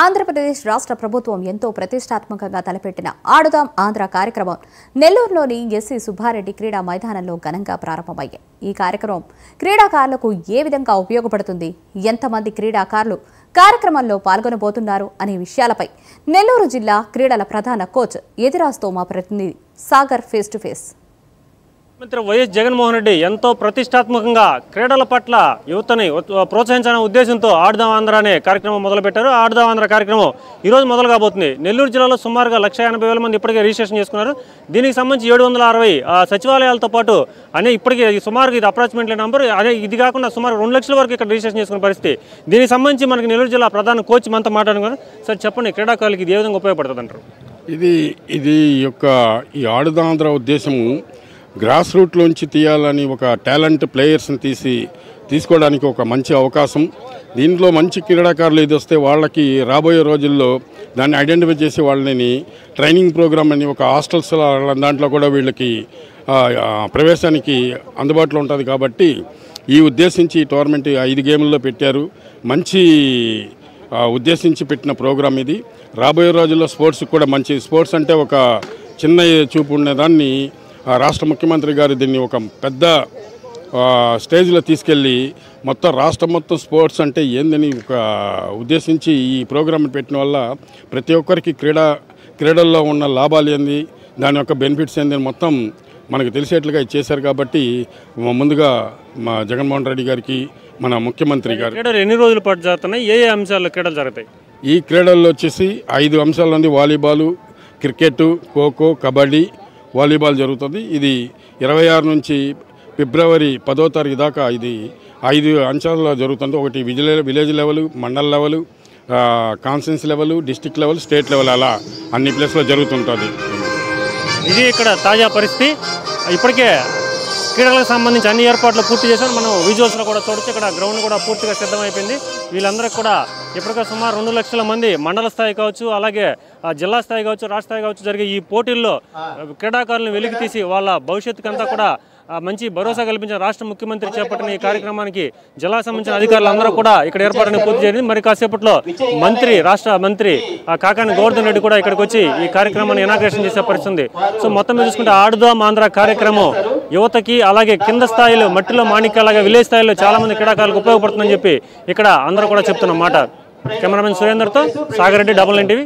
ఆంధ్రప్రదేశ్ రాష్ట్ర ప్రభుత్వం ఎంతో ప్రతిష్టాత్మకంగా తలపెట్టిన ఆడుదాం ఆంధ్ర కార్యక్రమం నెల్లూరులోని ఎస్సీ సుబ్బారెడ్డి క్రీడా మైదానంలో ఘనంగా ప్రారంభమయ్యాయి. ఈ కార్యక్రమం క్రీడాకారులకు ఏ విధంగా ఉపయోగపడుతుంది, ఎంతమంది క్రీడాకారులు కార్యక్రమంలో పాల్గొనబోతున్నారు అనే విషయాలపై నెల్లూరు జిల్లా క్రీడల ప్రధాన కోచ్ ఎదిరాజ్తో మా ప్రతినిధి సాగర్ ఫేస్ టు ఫేస్. ముఖ్యమంత్రి వైఎస్ జగన్మోహన్ రెడ్డి ఎంతో ప్రతిష్టాత్మకంగా క్రీడల పట్ల యువతని ప్రోత్సహించాలనే ఉద్దేశంతో ఆడుదాం ఆంధ్ర అనే కార్యక్రమం మొదలుపెట్టారు. ఆడుదాం ఆంధ్ర కార్యక్రమం ఈరోజు మొదలు కాబోతుంది. నెల్లూరు జిల్లాలో సుమారుగా 1,80,000 మంది ఇప్పటికే రిజిస్ట్రేషన్ చేసుకున్నారు. దీనికి సంబంధించి 760 సచివాలయాలతో పాటు ఇప్పటికీ సుమారుగా ఇది అప్రాక్సిమేట్లీ నెంబర్. ఇది కాకుండా సుమారు 2 లక్షల వరకు ఇక్కడ రిజిస్ట్రేషన్ చేసుకునే పరిస్థితి. దీనికి సంబంధించి మనకి నెల్లూరు జిల్లా ప్రధాన కోచ్ మనతో మాట్లాడుకున్నారు. సార్ చెప్పండి, క్రీడాకారులకి ఇది ఏ విధంగా ఉపయోగపడుతుంది అంటారు? ఈ ఆడుదాం ఆంధ్ర ఉద్దేశము గ్రాస్ రూట్లోంచి తీయాలని ఒక టాలెంట్ ప్లేయర్స్ని తీసుకోవడానికి ఒక మంచి అవకాశం. దీంట్లో మంచి క్రీడాకారులు ఇది వస్తే వాళ్ళకి రాబోయే రోజుల్లో దాన్ని ఐడెంటిఫై చేసి వాళ్ళని ట్రైనింగ్ ప్రోగ్రామ్ అని ఒక హాస్టల్స్ దాంట్లో కూడా వీళ్ళకి ప్రవేశానికి అందుబాటులో ఉంటుంది. కాబట్టి ఈ ఉద్దేశించి ఈ టోర్నమెంట్ 5 గేముల్లో పెట్టారు. మంచి ఉద్దేశించి పెట్టిన ప్రోగ్రాం ఇది. రాబోయే రోజుల్లో స్పోర్ట్స్కి కూడా మంచి, స్పోర్ట్స్ అంటే ఒక చిన్న చూపు ఉండేదాన్ని రాష్ట్ర ముఖ్యమంత్రి గారు దీన్ని ఒక పెద్ద స్టేజ్లో తీసుకెళ్ళి రాష్ట్రం మొత్తం స్పోర్ట్స్ అంటే ఏందని ఒక ఉద్దేశించి ఈ ప్రోగ్రాం పెట్టిన వల్ల ప్రతి ఒక్కరికి క్రీడల్లో ఉన్న లాభాలు ఏంది, దాని యొక్క బెనిఫిట్స్ ఏంది మొత్తం మనకు తెలిసేట్లుగా చేశారు. కాబట్టి ముందుగా మా జగన్మోహన్ రెడ్డి గారికి, మన ముఖ్యమంత్రి గారు క్రీడలు ఎన్ని రోజుల పాటు జరుగుతున్నాయి, ఏ అంశాల్లో క్రీడలు జరుగుతాయి? ఈ క్రీడల్లో వచ్చేసి 5 అంశాల నుండి volleyball, cricket, kho kho, kabaddi, volleyball జరుగుతుంది. ఇది 26 నుంచి ఫిబ్రవరి 10వ తారీఖు దాకా ఇది 5 అంశాల్లో జరుగుతుంది. ఒకటి village level, mandal level, conference level, district level, state level, అలా అన్ని ప్లేస్లో జరుగుతుంటుంది. ఇది ఇక్కడ తాజా పరిస్థితి. ఇప్పటికే క్రీడలకు సంబంధించి అన్ని ఏర్పాట్లు పూర్తి చేశారు. మనం విజువల్స్లో కూడా చూడొచ్చు. ఇక్కడ గ్రౌండ్ కూడా పూర్తిగా సిద్ధమైపోయింది. వీళ్ళందరికీ కూడా ఇప్పటికే సుమారు 2 లక్షల మంది మండల స్థాయి కావచ్చు, అలాగే జిల్లా స్థాయి కావచ్చు, రాష్ట్ర స్థాయి కావచ్చు జరిగే ఈ పోటీల్లో క్రీడాకారులను వెలికి తీసి వాళ్ళ భవిష్యత్తుకు అంతా కూడా మంచి భరోసా కల్పించిన రాష్ట్ర ముఖ్యమంత్రి చేపట్టిన ఈ కార్యక్రమానికి జిల్లా సంబంధించిన అధికారులు అందరూ కూడా ఇక్కడ ఏర్పాటుని పూర్తి చేసింది. మరి కాసేపట్లో రాష్ట్ర మంత్రి కాకాని గోవర్ధన్ రెడ్డి కూడా ఇక్కడికి వచ్చి ఈ కార్యక్రమాన్ని ఇనాగ్రేషన్ చేసే పరిస్థితి. సో మొత్తం మీద చూసుకుంటే ఆడుదాం ఆంధ్ర కార్యక్రమం యువతకి, అలాగే కింద స్థాయిలో మట్టిలో మాణిక్యాలాగా విలేజ్ స్థాయిలో చాలా మంది క్రీడాకారులకు ఉపయోగపడుతుందని చెప్పి ఇక్కడ అందరూ కూడా చెప్తున్న మాట. కెమెరామెన్ సురేందర్తో సాగర్ రెడ్డి, డబుల్ 9 టీవీ.